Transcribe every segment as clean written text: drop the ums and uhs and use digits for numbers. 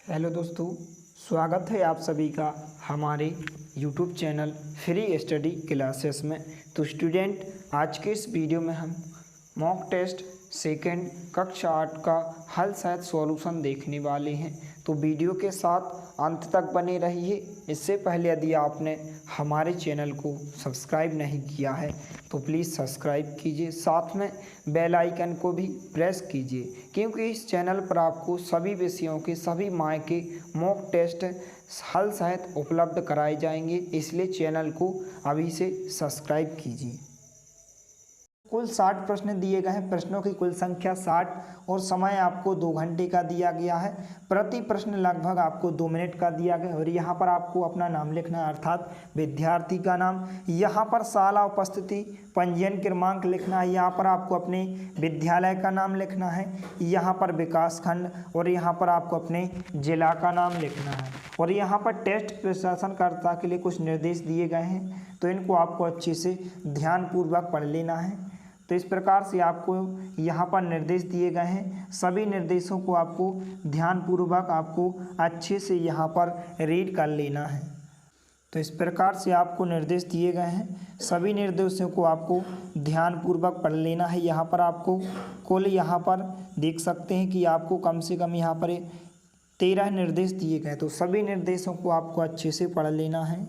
Hello दोस्तों, स्वागत है आप सभी का हमारे YouTube channel free study classes में। तो स्टूडेंट, आज के इस वीडियो में हम मॉक टेस्ट सेकंड कक्षा 8 का हल सहित सॉल्यूशन देखने वाले हैं। तो वीडियो के साथ अंत तक बने रहिए। इससे पहले यदि आपने हमारे चैनल को सब्सक्राइब नहीं किया है तो प्लीज़ सब्सक्राइब कीजिए, साथ में बेल आइकन को भी प्रेस कीजिए, क्योंकि इस चैनल पर आपको सभी विषयों के सभी माह के मॉक टेस्ट हल सहित उपलब्ध कराए जाएंगे। इसलिए चैनल को अभी से सब्सक्राइब कीजिए। कुल 60 प्रश्न दिए गए हैं। प्रश्नों की कुल संख्या 60 और समय आपको 2 घंटे का दिया गया है। प्रति प्रश्न लगभग आपको 2 मिनट का दिया गया और यहाँ पर आपको अपना नाम लिखना है, अर्थात विद्यार्थी का नाम। यहाँ पर शाला उपस्थिति पंजीयन क्रमांक लिखना है। यहाँ पर आपको अपने विद्यालय का नाम लिखना है। यहाँ पर विकास खंड और यहाँ पर आपको अपने जिला का नाम लिखना है। और यहाँ पर टेस्ट प्रशासनकर्ता के लिए कुछ निर्देश दिए गए हैं, तो इनको आपको अच्छे से ध्यानपूर्वक पढ़ लेना है। तो इस प्रकार से आपको यहाँ पर निर्देश दिए गए हैं। सभी निर्देशों को आपको ध्यानपूर्वक आपको अच्छे से यहाँ पर रीड कर लेना है। तो इस प्रकार से आपको निर्देश दिए गए हैं। सभी निर्देशों को आपको ध्यानपूर्वक पढ़ लेना है। यहाँ पर आपको कुल यहाँ पर देख सकते हैं कि आपको कम से कम यहाँ पर 13 निर्देश दिए गए। तो सभी निर्देशों को आपको अच्छे से पढ़ लेना है।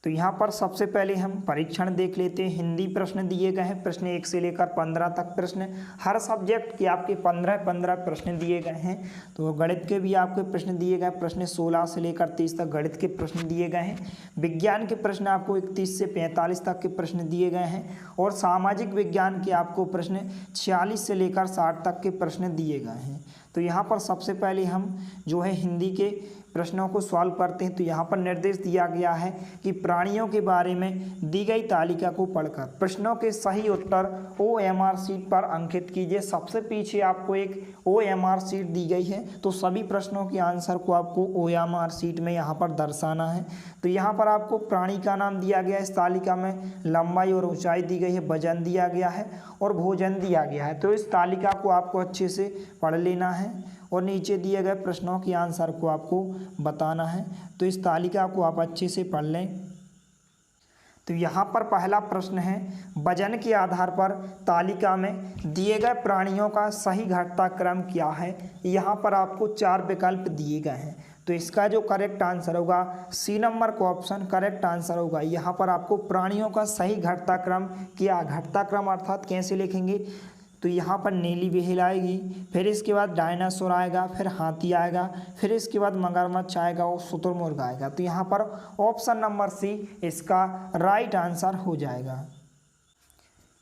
तो यहाँ पर सबसे पहले हम परीक्षण देख लेते हैं। हिंदी प्रश्न दिए गए हैं, प्रश्न 1 से लेकर 15 तक प्रश्न। हर सब्जेक्ट के आपके 15 प्रश्न दिए गए हैं। तो गणित के भी आपके प्रश्न दिए गए, प्रश्न 16 से लेकर 30 तक गणित के प्रश्न दिए गए हैं। विज्ञान के प्रश्न आपको 31 से 45 तक के प्रश्न दिए गए हैं। और सामाजिक विज्ञान के आपको प्रश्न 46 से लेकर 60 तक के प्रश्न दिए गए हैं। तो यहाँ पर सबसे पहले हम जो है हिंदी के प्रश्नों को सॉल्व करते हैं। तो यहाँ पर निर्देश दिया गया है कि प्राणियों के बारे में दी गई तालिका को पढ़कर प्रश्नों के सही उत्तर OMR शीट पर अंकित कीजिए। सबसे पीछे आपको एक OMR शीट दी गई है, तो सभी प्रश्नों के आंसर को आपको OMR शीट में यहाँ पर दर्शाना है। तो यहाँ पर आपको प्राणी का नाम दिया गया है, इस तालिका में लंबाई और ऊंचाई दी गई है, वजन दिया गया है और भोजन दिया गया है। तो इस तालिका को आपको अच्छे से पढ़ लेना है और नीचे दिए गए प्रश्नों के आंसर को आपको बताना है। तो इस तालिका को आप अच्छे से पढ़ लें। तो यहाँ पर पहला प्रश्न है, वजन के आधार पर तालिका में दिए गए प्राणियों का सही घटता क्रम क्या है। यहाँ पर आपको 4 विकल्प दिए गए हैं। तो इसका जो करेक्ट आंसर होगा C नंबर का ऑप्शन करेक्ट आंसर होगा। यहाँ पर आपको प्राणियों का सही घटता क्रम क्या, घटता क्रम अर्थात कैसे लिखेंगे। तो यहाँ पर नीली व्हेल आएगी, फिर इसके बाद डायनासोर आएगा, फिर हाथी आएगा, फिर इसके बाद मगरमच्छ आएगा और शुतुरमुर्ग आएगा। तो यहाँ पर ऑप्शन नंबर C इसका राइट आंसर हो जाएगा।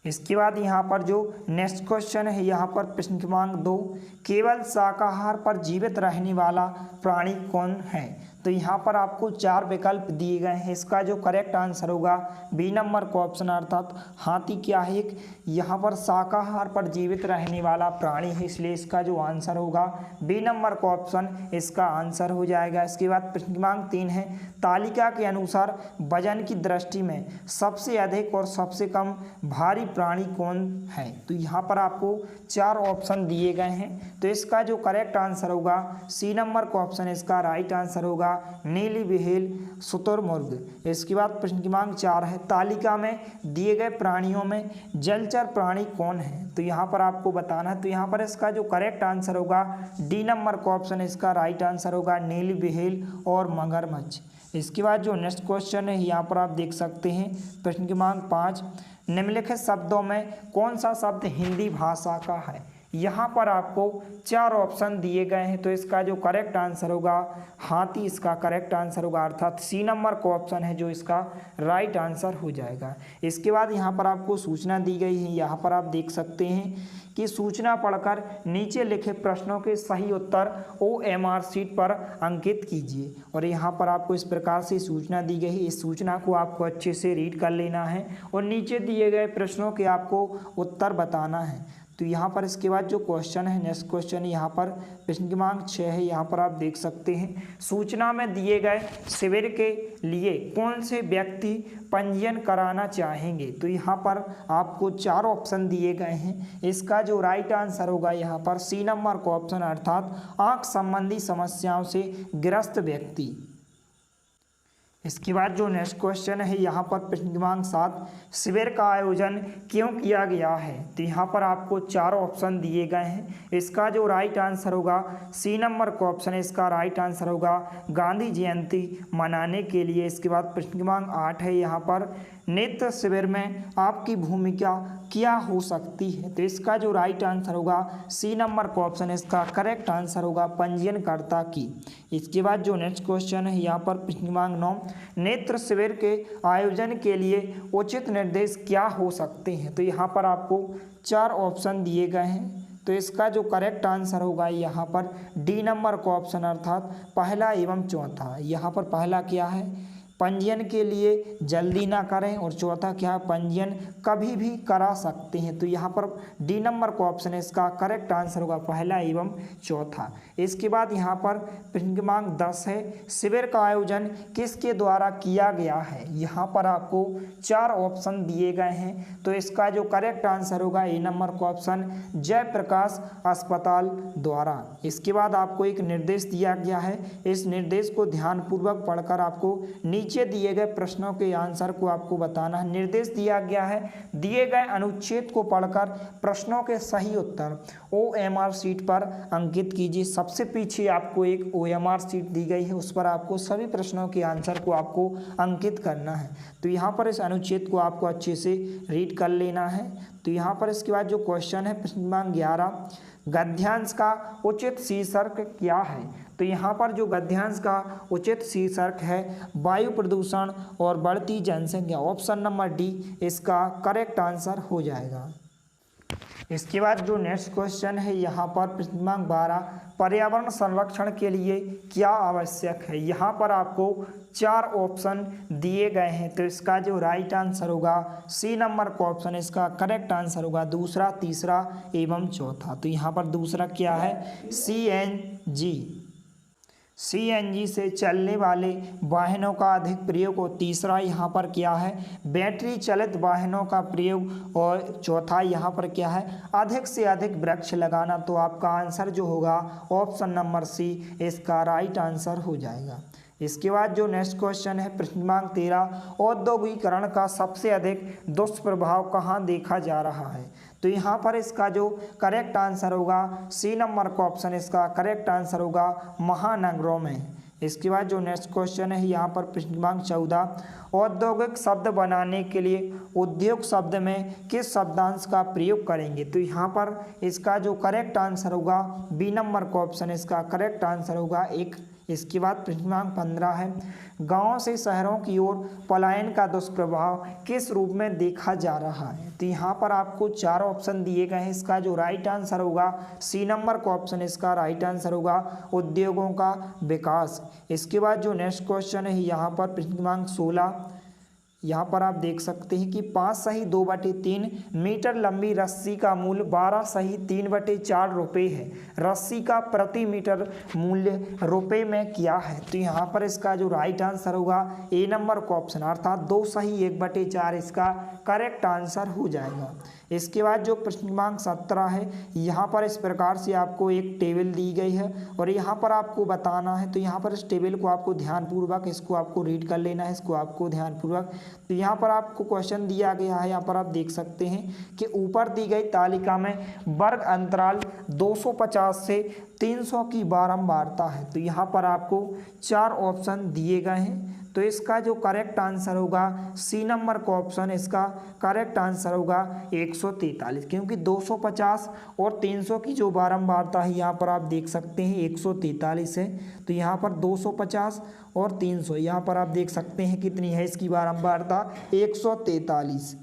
इसके बाद यहाँ पर जो नेक्स्ट क्वेश्चन है, यहाँ पर प्रश्न क्रमांक 2, केवल शाकाहार पर जीवित रहने वाला प्राणी कौन है। तो यहाँ पर आपको 4 विकल्प दिए गए हैं। इसका जो करेक्ट आंसर होगा B नंबर का ऑप्शन अर्थात हाथी क्या है, एक यहाँ पर शाकाहार पर जीवित रहने वाला प्राणी है, इसलिए इसका जो आंसर होगा B नंबर का ऑप्शन इसका आंसर हो जाएगा। इसके बाद प्रश्न क्रमांक 3 है, तालिका के अनुसार वजन की दृष्टि में सबसे अधिक और सबसे कम भारी प्राणी कौन है। तो यहाँ पर आपको 4 ऑप्शन दिए गए हैं। तो इसका जो करेक्ट आंसर होगा C नंबर का ऑप्शन इसका राइट आंसर होगा नीली व्हेल शुतुरमुर्ग। इसके बाद प्रश्न क्रमांक 4 है, तालिका में दिए गए प्राणियों में जलचर प्राणी कौन है। तो यहाँ पर आपको बताना है। तो यहाँ पर इसका जो करेक्ट आंसर होगा D नंबर का ऑप्शन इसका राइट आंसर होगा नीली व्हेल और मगरमच्छ। इसके बाद जो नेक्स्ट क्वेश्चन है, यहाँ पर आप देख सकते हैं प्रश्न क्रमांक 5, निम्नलिखित शब्दों में कौन सा शब्द हिंदी भाषा का है। यहाँ पर आपको 4 ऑप्शन दिए गए हैं। तो इसका जो करेक्ट आंसर होगा हाथी इसका करेक्ट आंसर होगा, अर्थात C नंबर का ऑप्शन है जो इसका राइट आंसर हो जाएगा। इसके बाद यहाँ पर आपको सूचना दी गई है। यहाँ पर आप देख सकते हैं कि सूचना पढ़कर नीचे लिखे प्रश्नों के सही उत्तर OMR शीट पर अंकित कीजिए। और यहाँ पर आपको इस प्रकार से सूचना दी गई है। इस सूचना को आपको अच्छे से रीड कर लेना है और नीचे दिए गए प्रश्नों के आपको उत्तर बताना है। तो यहाँ पर इसके बाद जो क्वेश्चन है, नेक्स्ट क्वेश्चन यहाँ पर प्रश्न क्रमांक 6 है। यहाँ पर आप देख सकते हैं, सूचना में दिए गए शिविर के लिए कौन से व्यक्ति पंजीयन कराना चाहेंगे। तो यहाँ पर आपको 4 ऑप्शन दिए गए हैं। इसका जो राइट आंसर होगा यहाँ पर सी नंबर का ऑप्शन, अर्थात आँख संबंधी समस्याओं से ग्रस्त व्यक्ति। इसके बाद जो नेक्स्ट क्वेश्चन है यहाँ पर प्रश्न क्रमांक 7, शिविर का आयोजन क्यों किया गया है। तो यहाँ पर आपको 4 ऑप्शन दिए गए हैं। इसका जो राइट आंसर होगा सी नंबर का ऑप्शन है, इसका राइट आंसर होगा गांधी जयंती मनाने के लिए। इसके बाद प्रश्न क्रमांक 8 है यहाँ पर, नृत्य शिविर में आपकी भूमिका क्या हो सकती है। तो इसका जो राइट आंसर होगा सी नंबर का ऑप्शन है, इसका करेक्ट आंसर होगा पंजीयनकर्ता की। इसके बाद जो नेक्स्ट क्वेश्चन है यहाँ पर प्रश्न क्रमांक 9, नेत्र शिविर के आयोजन के लिए उचित निर्देश क्या हो सकते हैं। तो यहाँ पर आपको 4 ऑप्शन दिए गए हैं। तो इसका जो करेक्ट आंसर होगा यहाँ पर डी नंबर का ऑप्शन, अर्थात पहला एवं चौथा। यहाँ पर पहला क्या है, पंजीयन के लिए जल्दी ना करें, और चौथा क्या है, पंजीयन कभी भी करा सकते हैं। तो यहाँ पर डी नंबर का ऑप्शन है, इसका करेक्ट आंसर होगा पहला एवं चौथा। इसके बाद यहाँ पर प्रश्न क्रमांक 10 है, शिविर का आयोजन किसके द्वारा किया गया है। यहाँ पर आपको 4 ऑप्शन दिए गए हैं। तो इसका जो करेक्ट आंसर होगा ए नंबर का ऑप्शन, जयप्रकाश अस्पताल द्वारा। इसके बाद आपको एक निर्देश दिया गया है। इस निर्देश को ध्यानपूर्वक पढ़कर आपको नीचे दिए गए प्रश्नों के आंसर को आपको बताना है। निर्देश दिया गया है, दिए गए अनुच्छेद को पढ़कर प्रश्नों के सही उत्तर OMR शीट पर अंकित कीजिए। सबसे पीछे आपको एक OMR शीट दी गई है, उस पर आपको सभी प्रश्नों के आंसर को आपको अंकित करना है। तो यहाँ पर इस अनुच्छेद को आपको अच्छे से रीड कर लेना है। तो यहाँ पर इसके बाद जो क्वेश्चन है प्रश्न क्रमांक 11, गद्यांश का उचित शीर्षक क्या है। तो यहाँ पर जो गद्यांश का उचित शीर्षक है, वायु प्रदूषण और बढ़ती जनसंख्या। ऑप्शन नंबर डी इसका करेक्ट आंसर हो जाएगा। इसके बाद जो नेक्स्ट क्वेश्चन है यहाँ पर प्रश्न क्रमांक 12, पर्यावरण संरक्षण के लिए क्या आवश्यक है। यहाँ पर आपको 4 ऑप्शन दिए गए हैं। तो इसका जो राइट आंसर होगा सी नंबर का ऑप्शन, इसका करेक्ट आंसर होगा दूसरा, तीसरा एवं चौथा। तो यहाँ पर दूसरा क्या है, CNG से चलने वाले वाहनों का अधिक प्रयोग, और तीसरा यहाँ पर क्या है, बैटरी चालित वाहनों का प्रयोग, और चौथा यहाँ पर क्या है, अधिक से अधिक वृक्ष लगाना। तो आपका आंसर जो होगा ऑप्शन नंबर सी इसका राइट आंसर हो जाएगा। इसके बाद जो नेक्स्ट क्वेश्चन है प्रश्न क्रमांक 13, औद्योगिकरण का सबसे अधिक दुष्प्रभाव कहाँ देखा जा रहा है। तो यहाँ पर इसका जो करेक्ट आंसर होगा सी नंबर का ऑप्शन, इसका करेक्ट आंसर होगा महानगरों में। इसके बाद जो नेक्स्ट क्वेश्चन है यहाँ पर प्रश्न क्रमांक 14, औद्योगिक शब्द बनाने के लिए उद्योग शब्द में किस शब्दांश का प्रयोग करेंगे। तो यहाँ पर इसका जो करेक्ट आंसर होगा बी नंबर का ऑप्शन, इसका करेक्ट आंसर होगा 1। इसके बाद प्रश्न क्रमांक 15 है, गाँव से शहरों की ओर पलायन का दुष्प्रभाव किस रूप में देखा जा रहा है। तो यहाँ पर आपको 4 ऑप्शन दिए गए हैं। इसका जो राइट आंसर होगा सी नंबर का ऑप्शन, इसका राइट आंसर होगा उद्योगों का विकास। इसके बाद जो नेक्स्ट क्वेश्चन है यहाँ पर प्रश्न क्रमांक 16, यहाँ पर आप देख सकते हैं कि 5 सही 2/3 मीटर लंबी रस्सी का मूल्य 12 सही 3/4 रुपये है। रस्सी का प्रति मीटर मूल्य रुपये में क्या है। तो यहाँ पर इसका जो राइट आंसर होगा ए नंबर का ऑप्शन, अर्थात 2 सही 1/4 इसका करेक्ट आंसर हो जाएगा। इसके बाद जो प्रश्न क्रमांक 17 है, यहाँ पर इस प्रकार से आपको एक टेबल दी गई है और यहाँ पर आपको बताना है। तो यहाँ पर इस टेबल को आपको ध्यानपूर्वक इसको आपको रीड कर लेना है, इसको आपको ध्यानपूर्वक। तो यहाँ पर आपको क्वेश्चन दिया गया है, यहाँ पर आप देख सकते हैं कि ऊपर दी गई तालिका में वर्ग अंतराल 250 से 300 की बारंबारता है। तो यहाँ पर आपको 4 ऑप्शन दिए गए हैं। तो इसका जो करेक्ट आंसर होगा सी नंबर का ऑप्शन, इसका करेक्ट आंसर होगा 143, क्योंकि 250 और 300 की जो बारंबारता है यहाँ पर आप देख सकते हैं 143 है। तो यहाँ पर 250 और 300, यहाँ पर आप देख सकते हैं कितनी है इसकी बारंबारता, 143।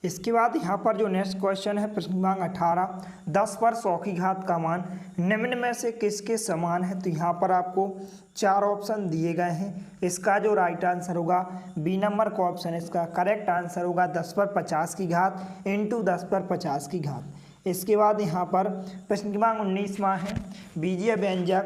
इसके बाद यहाँ पर जो नेक्स्ट क्वेश्चन है प्रश्न क्रमांक 18, 10 पर 100 की घात का मान निम्न में से किसके समान है। तो यहाँ पर आपको 4 ऑप्शन दिए गए हैं। इसका जो राइट आंसर होगा बी नंबर का ऑप्शन, इसका करेक्ट आंसर होगा 10 पर 50 की घात इंटू 10 पर 50 की घात। इसके बाद यहाँ पर प्रश्न क्रमांक 19वां है बीजीय व्यंजक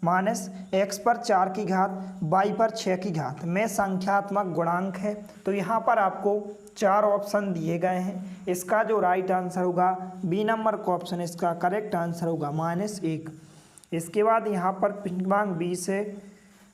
माइनस x पर 4 की घात y पर 6 की घात में संख्यात्मक गुणांक है। तो यहाँ पर आपको 4 ऑप्शन दिए गए हैं। इसका जो राइट आंसर होगा बी नंबर का ऑप्शन इसका करेक्ट आंसर होगा -1। इसके बाद यहाँ पर प्रश्न क्रमांक 20 है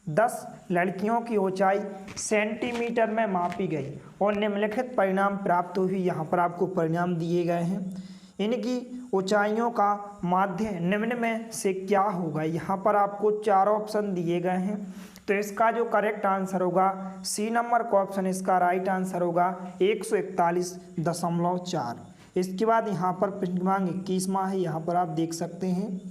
10 लड़कियों की ऊंचाई सेंटीमीटर में मापी गई और निम्नलिखित परिणाम प्राप्त हुई। यहाँ पर आपको परिणाम दिए गए हैं। इनकी ऊंचाइयों का माध्य निम्न में से क्या होगा। यहाँ पर आपको 4 ऑप्शन दिए गए हैं। तो इसका जो करेक्ट आंसर होगा सी नंबर का ऑप्शन इसका राइट आंसर होगा 141.4। इसके बाद यहाँ पर प्रश्न क्रमांक 21वां है। यहाँ पर आप देख सकते हैं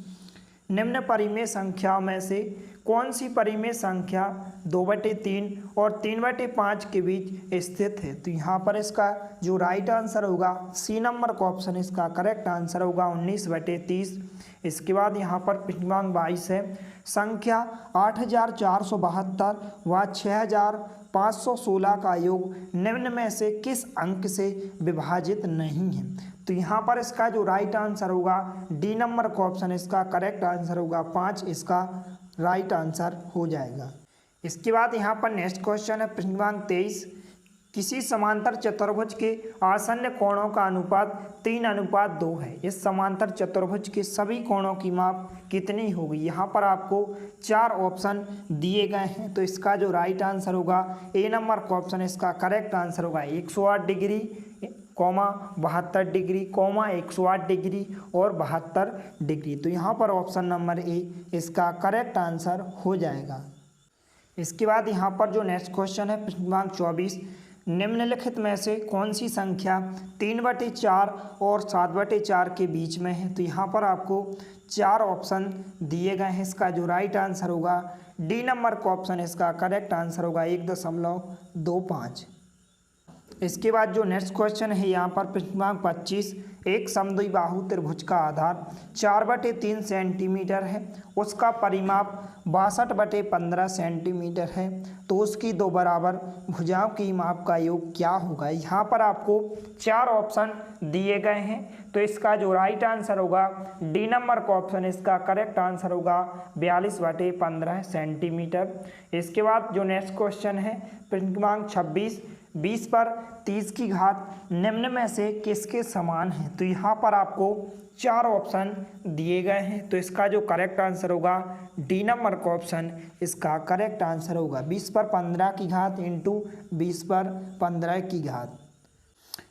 निम्न परिमेय संख्या में से कौन सी परिमेय संख्या 2/3 और 3/5 के बीच स्थित है। तो यहाँ पर इसका जो राइट आंसर होगा सी नंबर का ऑप्शन इसका करेक्ट आंसर होगा 19/30। इसके बाद यहाँ पर प्रश्न क्रमांक 22 है संख्या 8472 व 6516 का योग निम्न में से किस अंक से विभाजित नहीं है। तो यहाँ पर इसका जो राइट आंसर होगा डी नंबर का ऑप्शन इसका करेक्ट आंसर होगा 5। इसका राइट आंसर हो जाएगा। इसके बाद यहाँ पर नेक्स्ट क्वेश्चन है प्रश्न क्रमांक 23 किसी समांतर चतुर्भुज के आसन्न कोणों का अनुपात 3:2 है। इस समांतर चतुर्भुज के सभी कोणों की माप कितनी होगी। यहाँ पर आपको 4 ऑप्शन दिए गए हैं। तो इसका जो राइट आंसर होगा ए नंबर का ऑप्शन इसका करेक्ट आंसर होगा 108 डिग्री, 72 डिग्री, 108 डिग्री और 72 डिग्री। तो यहाँ पर ऑप्शन नंबर ए इसका करेक्ट आंसर हो जाएगा। इसके बाद यहाँ पर जो नेक्स्ट क्वेश्चन है प्रश्न क्रमांक 24 निम्नलिखित में से कौन सी संख्या 3/4 और 7/4 के बीच में है। तो यहाँ पर आपको 4 ऑप्शन दिए गए हैं। इसका जो राइट आंसर होगा डी नंबर का ऑप्शन इसका करेक्ट आंसर होगा 1.25। इसके बाद जो नेक्स्ट क्वेश्चन है यहाँ पर प्रश्न क्रमांक 25 एक समद्विबाहु त्रिभुज का आधार 4/3 सेंटीमीटर है, उसका परिमाप 62/15 सेंटीमीटर है, तो उसकी 2 बराबर भुजाओं की माप का योग क्या होगा। यहाँ पर आपको 4 ऑप्शन दिए गए हैं। तो इसका जो राइट आंसर होगा डी नंबर का ऑप्शन इसका करेक्ट आंसर होगा 42/15 सेंटीमीटर। इसके बाद जो नेक्स्ट क्वेश्चन है प्रश्न क्रमांक 26 20 पर 30 की घात निम्न में से किसके समान है। तो यहाँ पर आपको 4 ऑप्शन दिए गए हैं। तो इसका जो करेक्ट आंसर होगा डी नंबर का ऑप्शन इसका करेक्ट आंसर होगा 20 पर 15 की घात इंटू 20 पर 15 की घात।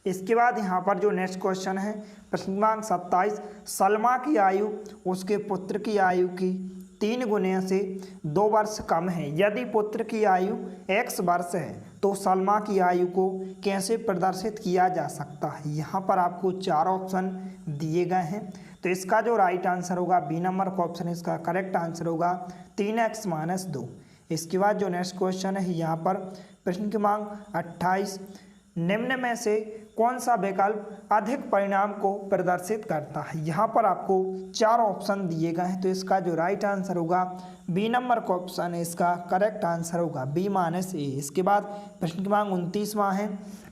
इसके बाद यहाँ पर जो नेक्स्ट क्वेश्चन है प्रश्न क्रमांक 27 सलमा की आयु उसके पुत्र की आयु की 3 गुने से 2 वर्ष कम है। यदि पुत्र की आयु x वर्ष है तो सलमा की आयु को कैसे प्रदर्शित किया जा सकता है। यहाँ पर आपको 4 ऑप्शन दिए गए हैं। तो इसका जो राइट आंसर होगा बी नंबर का ऑप्शन इसका करेक्ट आंसर होगा 3x - 2। इसके बाद जो नेक्स्ट क्वेश्चन है यहाँ पर प्रश्न क्रमांक 28 निम्न में से कौन सा विकल्प अधिक परिणाम को प्रदर्शित करता है। यहाँ पर आपको 4 ऑप्शन दिए गए हैं। तो इसका जो राइट आंसर होगा बी नंबर का ऑप्शन इसका करेक्ट आंसर होगा B - A। इसके बाद प्रश्न क्रमांक 29वां है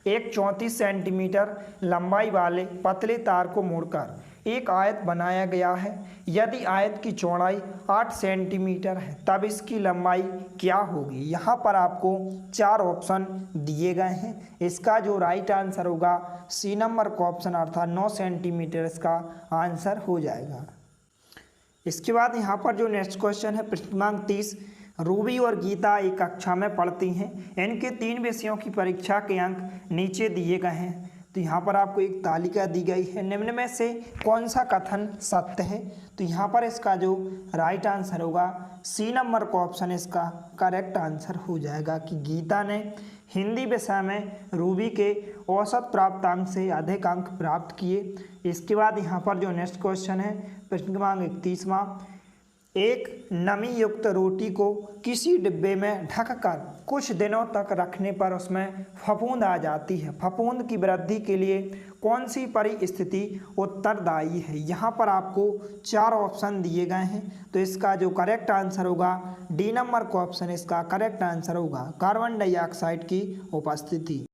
एक 34 सेंटीमीटर लंबाई वाले पतले तार को मोड़कर एक आयत बनाया गया है। यदि आयत की चौड़ाई 8 सेंटीमीटर है तब इसकी लंबाई क्या होगी। यहाँ पर आपको 4 ऑप्शन दिए गए हैं। इसका जो राइट आंसर होगा सी नंबर का ऑप्शन अर्थात 9 सेंटीमीटर इसका आंसर हो जाएगा। इसके बाद यहाँ पर जो नेक्स्ट क्वेश्चन है प्रश्न क्रमांक 30 रूबी और गीता एक कक्षा में पढ़ती हैं। इनके 3 विषयों की परीक्षा के अंक नीचे दिए गए हैं। तो यहाँ पर आपको एक तालिका दी गई है। निम्न में से कौन सा कथन सत्य है। तो यहाँ पर इसका जो राइट आंसर होगा सी नंबर का ऑप्शन इसका करेक्ट आंसर हो जाएगा कि गीता ने हिंदी विषय में रूबी के औसत प्राप्तांक से अधिक अंक प्राप्त किए। इसके बाद यहाँ पर जो नेक्स्ट क्वेश्चन है प्रश्न क्रमांक 31वां एक नमी युक्त रोटी को किसी डिब्बे में ढककर कुछ दिनों तक रखने पर उसमें फफूंद आ जाती है। फफूंद की वृद्धि के लिए कौन सी परिस्थिति उत्तरदायी है। यहाँ पर आपको 4 ऑप्शन दिए गए हैं। तो इसका जो करेक्ट आंसर होगा डी नंबर का ऑप्शन इसका करेक्ट आंसर होगा कार्बन डाइऑक्साइड की उपस्थिति।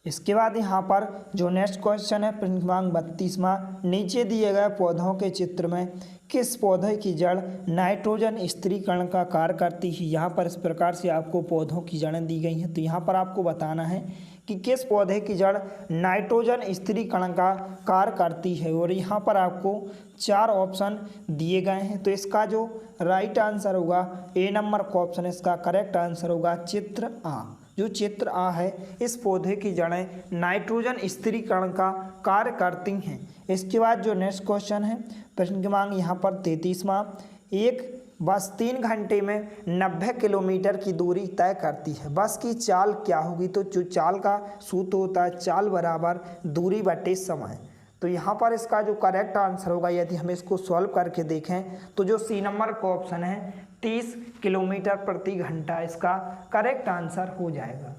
इसके बाद यहाँ पर जो नेक्स्ट क्वेश्चन है प्रश्न क्रमांक 32वां, नीचे दिए गए पौधों के चित्र में किस पौधे की जड़ नाइट्रोजन स्थिरीकरण का कार्य करती है। यहाँ पर इस प्रकार से आपको पौधों की जड़ें दी गई हैं, तो यहाँ पर आपको बताना है कि किस पौधे की जड़ नाइट्रोजन स्थिरीकरण का कार्य करती है, और यहाँ पर आपको 4 ऑप्शन दिए गए हैं। तो इसका जो राइट आंसर होगा ए नंबर का ऑप्शन, इसका करेक्ट आंसर होगा चित्र आ। जो चित्र आ है, इस पौधे की जड़ें नाइट्रोजन स्थिरीकरण का कार्य करती हैं। इसके बाद जो नेक्स्ट क्वेश्चन है प्रश्न क्रमांक यहाँ पर 33वां, एक बस 3 घंटे में 90 किलोमीटर की दूरी तय करती है, बस की चाल क्या होगी। तो जो चाल का सूत्र होता है चाल बराबर दूरी बटे समय। तो यहाँ पर इसका जो करेक्ट आंसर होगा, यदि हम इसको सॉल्व करके देखें तो जो सी नंबर का ऑप्शन है 30 किलोमीटर प्रति घंटा इसका करेक्ट आंसर हो जाएगा।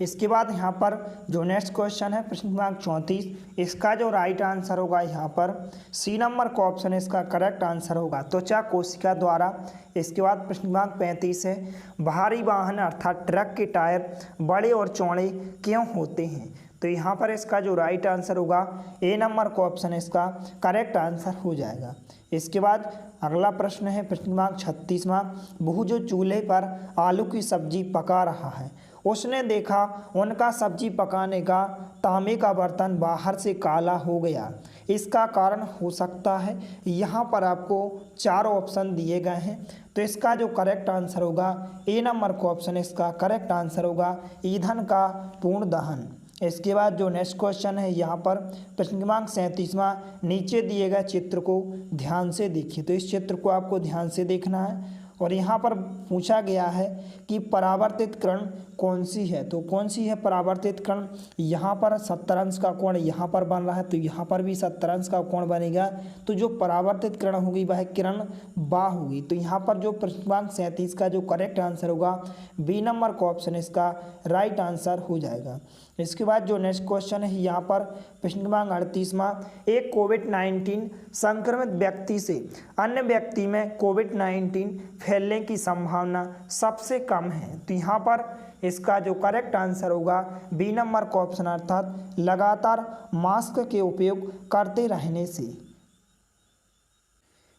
इसके बाद यहाँ पर जो नेक्स्ट क्वेश्चन है प्रश्न क्रमांक 34, इसका जो राइट आंसर होगा यहाँ पर सी नंबर का ऑप्शन इसका करेक्ट आंसर होगा त्वचा कोशिका द्वारा। इसके बाद प्रश्न क्रमांक 35 है, भारी वाहन अर्थात ट्रक के टायर बड़े और चौड़े क्यों होते हैं। तो यहाँ पर इसका जो राइट आंसर होगा ए नंबर का ऑप्शन इसका करेक्ट आंसर हो जाएगा। इसके बाद अगला प्रश्न है प्रश्न क्रमांक 36वां, बहू जो चूल्हे पर आलू की सब्जी पका रहा है, उसने देखा उनका सब्जी पकाने का तांबे का बर्तन बाहर से काला हो गया, इसका कारण हो सकता है। यहाँ पर आपको 4 ऑप्शन दिए गए हैं, तो इसका जो करेक्ट आंसर होगा ए नंबर का ऑप्शन, इसका करेक्ट आंसर होगा ईंधन का पूर्ण दहन। इसके बाद जो नेक्स्ट क्वेश्चन है यहाँ पर प्रश्न क्रमांक 37वां, नीचे दिए गए चित्र को ध्यान से देखिए। तो इस चित्र को आपको ध्यान से देखना है, और यहाँ पर पूछा गया है कि परावर्तित किरण कौन सी है। तो कौन सी है परावर्तित किरण, यहाँ पर 70 अंश का कोण यहाँ पर बन रहा है, तो यहाँ पर भी 70 अंश का कोण बनेगा। तो जो परावर्तित किरण होगी वह किरण बा होगी। तो यहाँ पर जो प्रश्न क्रमांक 37 का जो करेक्ट आंसर होगा बी नंबर का ऑप्शन इसका राइट आंसर हो जाएगा। इसके बाद जो नेक्स्ट क्वेश्चन है यहाँ पर प्रश्न क्रमांक 38वां, एक कोविड-19 संक्रमित व्यक्ति से अन्य व्यक्ति में कोविड-19 फैलने की संभावना सबसे कम है। तो यहाँ पर इसका जो करेक्ट आंसर होगा बी नंबर का ऑप्शन, अर्थात लगातार मास्क के उपयोग करते रहने से।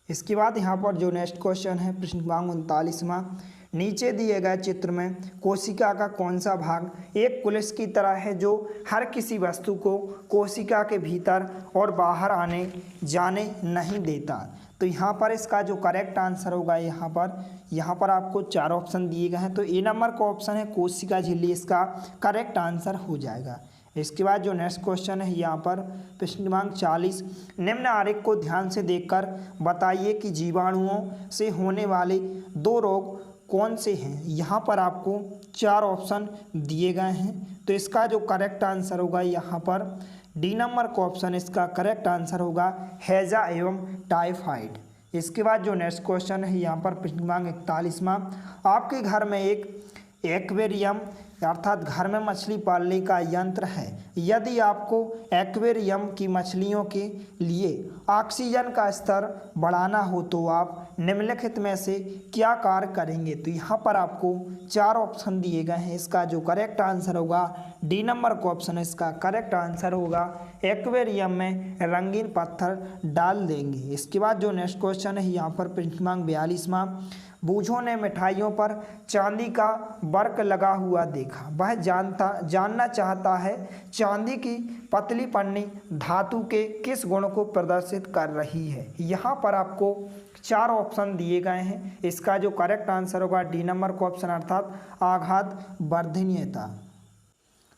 इसके बाद यहाँ पर जो नेक्स्ट क्वेश्चन है प्रश्न क्रमांक 39वां, नीचे दिए गए चित्र में कोशिका का कौन सा भाग एक पुलिस की तरह है जो हर किसी वस्तु को कोशिका के भीतर और बाहर आने जाने नहीं देता। तो यहाँ पर इसका जो करेक्ट आंसर होगा यहाँ पर आपको 4 ऑप्शन दिए गए हैं, तो ए नंबर का ऑप्शन है कोशिका झिल्ली, इसका करेक्ट आंसर हो जाएगा। इसके बाद जो नेक्स्ट क्वेश्चन है यहाँ पर प्रश्न क्रमांक 40, निम्न आरेख को ध्यान से देखकर बताइए कि जीवाणुओं से होने वाले 2 रोग कौन से हैं। यहाँ पर आपको 4 ऑप्शन दिए गए हैं, तो इसका जो करेक्ट आंसर होगा यहाँ पर डी नंबर का ऑप्शन, इसका करेक्ट आंसर होगा हैजा एवं टाइफाइड। इसके बाद जो नेक्स्ट क्वेश्चन है यहाँ पर प्रश्न क्रमांक 41वां, आपके घर में एक एक्वेरियम अर्थात घर में मछली पालने का यंत्र है, यदि आपको एक्वेरियम की मछलियों के लिए ऑक्सीजन का स्तर बढ़ाना हो तो आप निम्नलिखित में से क्या कार्य करेंगे। तो यहाँ पर आपको 4 ऑप्शन दिए गए हैं, इसका जो करेक्ट आंसर होगा डी नंबर का ऑप्शन, इसका करेक्ट आंसर होगा एक्वेरियम में रंगीन पत्थर डाल देंगे। इसके बाद जो नेक्स्ट क्वेश्चन है यहाँ पर प्रश्न क्रमांक 42वां, बूझों ने मिठाइयों पर चांदी का वर्क लगा हुआ देखा, वह जानना चाहता है चांदी की पतली पन्नी धातु के किस गुण को प्रदर्शित कर रही है। यहाँ पर आपको 4 ऑप्शन दिए गए हैं, इसका जो करेक्ट आंसर होगा डी नंबर का ऑप्शन, अर्थात आघात वर्धनीयता।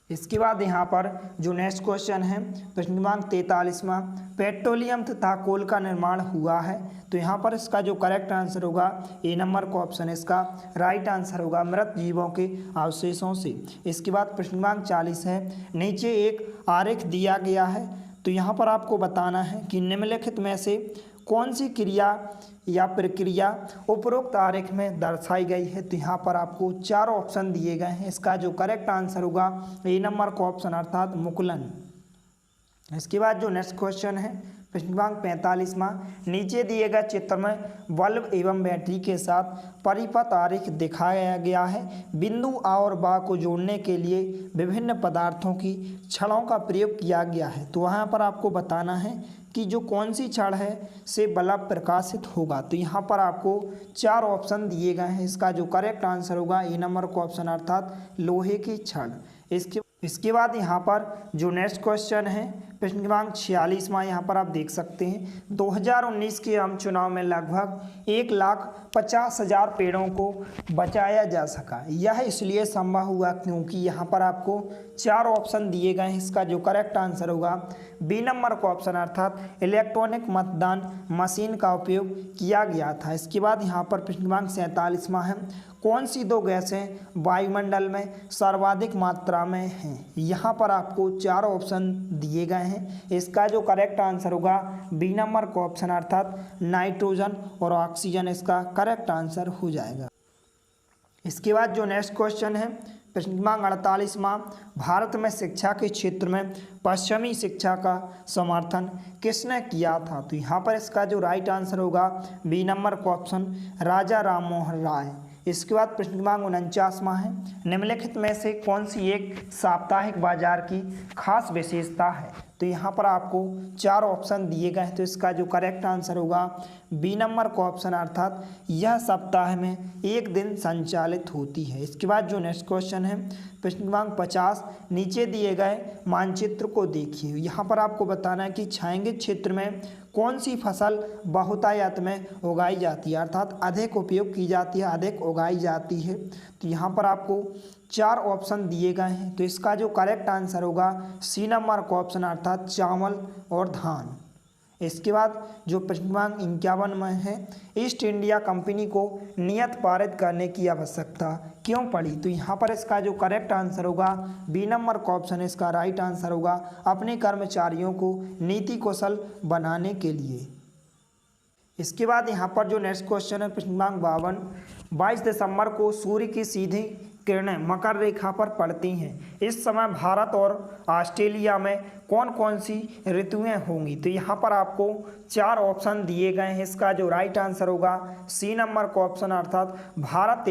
इसके बाद यहाँ पर जो नेक्स्ट क्वेश्चन है प्रश्न क्रमांक 43वां, पेट्रोलियम तथा कोल का निर्माण हुआ है। तो यहाँ पर इसका जो करेक्ट आंसर होगा ए नंबर का ऑप्शन, इसका राइट आंसर होगा मृत जीवों के अवशेषों से। इसके बाद प्रश्न क्रमांक 40 है, नीचे एक आरेख दिया गया है, तो यहाँ पर आपको बताना है कि निम्नलिखित में से कौन सी क्रिया या प्रक्रिया उपरोक्त आरेख में दर्शाई गई है। तो यहाँ पर आपको 4 ऑप्शन दिए गए हैं, इसका जो करेक्ट आंसर होगा ए नंबर का ऑप्शन, अर्थात मुकुलन। इसके बाद जो नेक्स्ट क्वेश्चन है प्रश्न क्रमांक 45वां, नीचे दिए गए चित्र में बल्ब एवं बैटरी के साथ परिपथ आरेख दिखाया गया है। बिंदु आ और बा को जोड़ने के लिए विभिन्न पदार्थों की छड़ों का प्रयोग किया गया है। तो वहाँ पर आपको बताना है कि जो कौन सी छड़ है से बल्ब प्रकाशित होगा। तो यहाँ पर आपको 4 ऑप्शन दिए गए हैं। इसका जो करेक्ट आंसर होगा ए नंबर का ऑप्शन अर्थात लोहे की छड़। इसके बाद यहाँ पर जो नेक्स्ट क्वेश्चन है प्रश्न क्रमांक 46वां, यहाँ पर आप देख सकते हैं 2019 के आम चुनाव में लगभग 1,50,000 पेड़ों को बचाया जा सका। यह इसलिए संभव हुआ क्योंकि यहाँ पर आपको 4 ऑप्शन दिए गए हैं। इसका जो करेक्ट आंसर होगा बी नंबर का ऑप्शन अर्थात इलेक्ट्रॉनिक मतदान मशीन का उपयोग किया गया था। इसके बाद यहाँ पर प्रश्न क्रमांक 47वां है, कौन सी 2 गैसें वायुमंडल में सर्वाधिक मात्रा में हैं। यहाँ पर आपको 4 ऑप्शन दिए गए हैं। इसका जो करेक्ट आंसर होगा बी नंबर का ऑप्शन अर्थात नाइट्रोजन और ऑक्सीजन इसका करेक्ट आंसर हो जाएगा। इसके बाद जो नेक्स्ट क्वेश्चन है प्रश्न क्रमांक 48वां, भारत में शिक्षा के क्षेत्र में पश्चिमी शिक्षा का समर्थन किसने किया था। तो यहाँ पर इसका जो राइट आंसर होगा बी नंबर का ऑप्शन राजा राममोहन राय। इसके बाद प्रश्न क्रमांक 49वां है, निम्नलिखित में से कौन सी एक साप्ताहिक बाजार की खास विशेषता है। तो यहाँ पर आपको 4 ऑप्शन दिए गए हैं। तो इसका जो करेक्ट आंसर होगा बी नंबर का ऑप्शन अर्थात यह सप्ताह में एक दिन संचालित होती है। इसके बाद जो नेक्स्ट क्वेश्चन है प्रश्न क्रमांक 50, नीचे दिए गए मानचित्र को देखिए। यहाँ पर आपको बताना है कि छायांकित क्षेत्र में कौन सी फसल बहुतायत में उगाई जाती है अर्थात अधिक उपयोग की जाती है, अधिक उगाई जाती है। तो यहाँ पर आपको 4 ऑप्शन दिए गए हैं। तो इसका जो करेक्ट आंसर होगा सी नंबर का ऑप्शन अर्थात चावल और धान। इसके बाद जो प्रश्न क्रमांक 51 में है, ईस्ट इंडिया कंपनी को नियत पारित करने की आवश्यकता क्यों पड़ी। तो यहाँ पर इसका जो करेक्ट आंसर होगा बी नंबर का ऑप्शन इसका राइट आंसर होगा अपने कर्मचारियों को नीति कौशल बनाने के लिए। इसके बाद यहाँ पर जो नेक्स्ट क्वेश्चन है प्रश्न क्रमांक 52, 22 दिसंबर को सूर्य की सीधी किरणें मकर रेखा पर पड़ती हैं। इस समय भारत और ऑस्ट्रेलिया में कौन कौन सी ऋतुएं होंगी। तो यहाँ पर आपको 4 ऑप्शन दिए गए हैं। इसका जो राइट आंसर होगा सी नंबर का ऑप्शन अर्थात भारत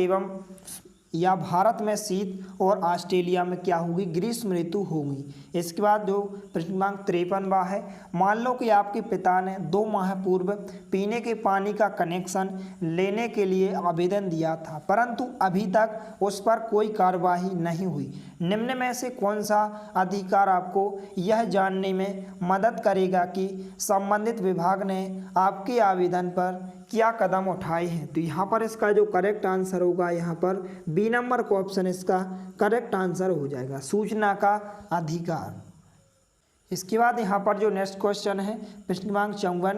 में शीत और ऑस्ट्रेलिया में क्या होगी ग्रीष्म ऋतु होगी। इसके बाद जो प्रश्न क्रमांक 53वां है, मान लो कि आपके पिता ने 2 माह पूर्व पीने के पानी का कनेक्शन लेने के लिए आवेदन दिया था परंतु अभी तक उस पर कोई कार्रवाई नहीं हुई। निम्न में से कौन सा अधिकार आपको यह जानने में मदद करेगा कि संबंधित विभाग ने आपके आवेदन पर क्या कदम उठाए हैं। तो यहाँ पर इसका जो करेक्ट आंसर होगा यहाँ पर बी नंबर का ऑप्शन इसका करेक्ट आंसर हो जाएगा सूचना का अधिकार। इसके बाद यहाँ पर जो नेक्स्ट क्वेश्चन है प्रश्न क्रमांक 54,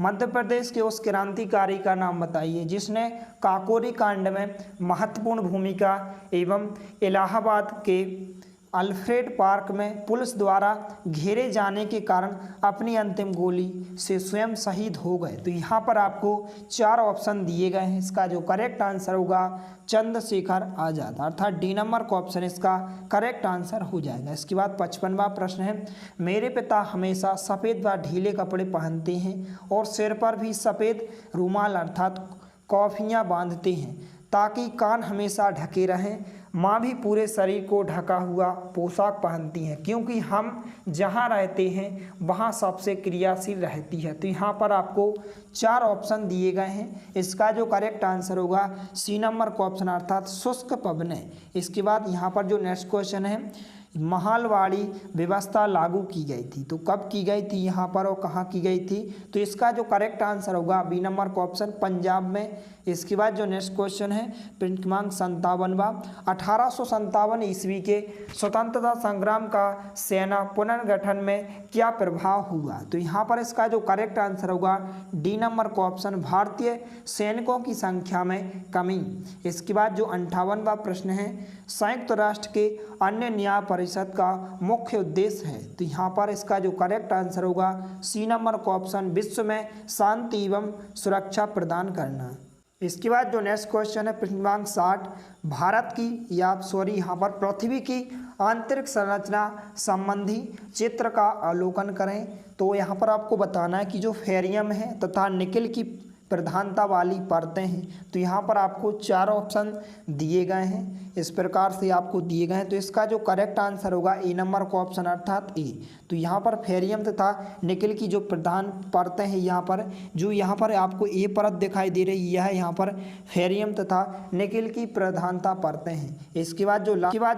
मध्य प्रदेश के उस क्रांतिकारी का नाम बताइए जिसने काकोरी कांड में महत्वपूर्ण भूमिका एवं इलाहाबाद के अल्फ्रेड पार्क में पुलिस द्वारा घेरे जाने के कारण अपनी अंतिम गोली से स्वयं शहीद हो गए। तो यहाँ पर आपको 4 ऑप्शन दिए गए हैं। इसका जो करेक्ट आंसर होगा चंद्रशेखर आज़ाद अर्थात डी नंबर का ऑप्शन इसका करेक्ट आंसर हो जाएगा। इसके बाद 55वां प्रश्न है, मेरे पिता हमेशा सफ़ेद व ढीले कपड़े पहनते हैं और सिर पर भी सफ़ेद रुमाल अर्थात कॉफियाँ बांधते हैं ताकि कान हमेशा ढके रहें। माँ भी पूरे शरीर को ढका हुआ पोशाक पहनती हैं क्योंकि हम जहाँ रहते हैं वहाँ सबसे क्रियाशील रहती है। तो यहाँ पर आपको 4 ऑप्शन दिए गए हैं। इसका जो करेक्ट आंसर होगा सी नंबर का ऑप्शन अर्थात शुष्क पवनें। इसके बाद यहाँ पर जो नेक्स्ट क्वेश्चन है, महालवाड़ी व्यवस्था लागू की गई थी तो कब की गई थी यहाँ पर और कहाँ की गई थी। तो इसका जो करेक्ट आंसर होगा बी नंबर का ऑप्शन पंजाब में। इसके बाद जो नेक्स्ट क्वेश्चन है प्रश्न क्रमांक 57वां, 1857 ईस्वी के स्वतंत्रता संग्राम का सेना पुनर्गठन में क्या प्रभाव हुआ। तो यहाँ पर इसका जो करेक्ट आंसर होगा डी नंबर का ऑप्शन भारतीय सैनिकों की संख्या में कमी। इसके बाद जो 58वां प्रश्न है, संयुक्त राष्ट्र के अन्य न्याय परिषद का मुख्य उद्देश्य है। तो यहाँ पर इसका जो करेक्ट आंसर होगा सी नंबर का ऑप्शन विश्व में शांति एवं सुरक्षा प्रदान करना। इसके बाद जो नेक्स्ट क्वेश्चन है प्रश्न क्रमांक 60, भारत की यहाँ पर पृथ्वी की आंतरिक संरचना संबंधी चित्र का अवलोकन करें। तो यहाँ पर आपको बताना है कि जो फेरियम है तथा निकेल की प्रधानता वाली परतें हैं, तो यहाँ पर आपको 4 ऑप्शन दिए गए हैं, इस प्रकार से आपको दिए गए हैं। तो इसका जो करेक्ट आंसर होगा ए नंबर का ऑप्शन अर्थात ए। तो यहाँ पर फेरियम तथा निकेल की जो प्रधान परतें हैं, यहाँ पर आपको ए परत दिखाई दे रही है, यहाँ पर फेरियम तथा निकेल की प्रधानता परतें हैं। इसके बाद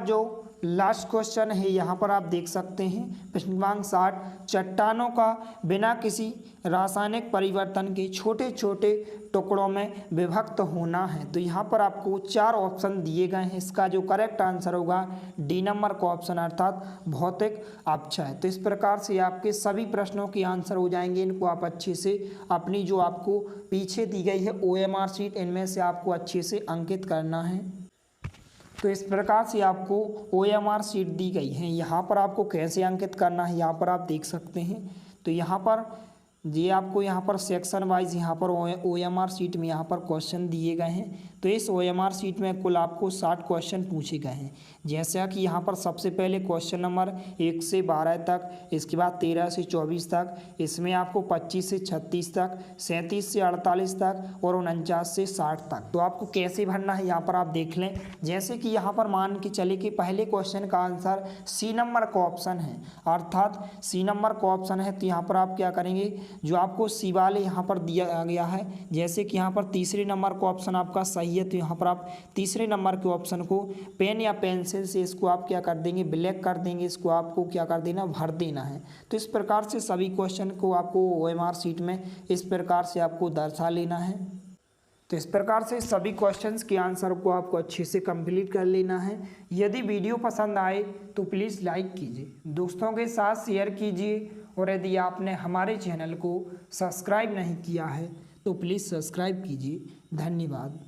जो लास्ट क्वेश्चन है यहाँ पर आप देख सकते हैं, प्रश्न क्रमांक 60, चट्टानों का बिना किसी रासायनिक परिवर्तन के छोटे छोटे टुकड़ों में विभक्त होना है। तो यहाँ पर आपको 4 ऑप्शन दिए गए हैं, इसका जो करेक्ट आंसर होगा डी नंबर का ऑप्शन अर्थात भौतिक अपक्षय। तो इस प्रकार से आपके सभी प्रश्नों के आंसर हो जाएंगे। इनको आप अच्छे से अपनी जो आपको पीछे दी गई है OMR शीट, इनमें से आपको अच्छे से अंकित करना है। तो इस प्रकार से आपको OMR शीट दी गई है, यहाँ पर आपको कैसे अंकित करना है यहाँ पर आप देख सकते हैं। तो यहाँ पर ये आपको यहाँ पर सेक्शन वाइज यहाँ पर OMR शीट में यहाँ पर क्वेश्चन दिए गए हैं। तो इस OMR शीट में कुल आपको 60 क्वेश्चन पूछे गए हैं, जैसा कि यहाँ पर सबसे पहले क्वेश्चन नंबर 1 से 12 तक, इसके बाद 13 से 24 तक, इसमें आपको 25 से 36 तक, 37 से 48 तक और 49 से 60 तक। तो आपको कैसे भरना है यहाँ पर आप देख लें। जैसे कि यहाँ पर मान के चले कि पहले क्वेश्चन का आंसर सी नंबर का ऑप्शन है, अर्थात सी नंबर का ऑप्शन है। तो यहाँ पर आप क्या करेंगे, जो आपको सी वाले यहाँ पर दिया गया है, जैसे कि यहाँ पर तीसरे नंबर का ऑप्शन आपका सही है, तो यहाँ पर आप तीसरे नंबर के ऑप्शन को पेन या पेंसिल से इसको आप क्या कर देंगे, ब्लैक कर देंगे, इसको आपको क्या कर देना, भर देना है। तो इस प्रकार से सभी क्वेश्चन को आपको OMR शीट में इस प्रकार से आपको दर्शा लेना है। तो इस प्रकार से सभी क्वेश्चंस के आंसर को आपको अच्छे से कंप्लीट कर लेना है। यदि वीडियो पसंद आए तो प्लीज़ लाइक कीजिए, दोस्तों के साथ शेयर कीजिए, और यदि आपने हमारे चैनल को सब्सक्राइब नहीं किया है तो प्लीज़ सब्सक्राइब कीजिए। धन्यवाद।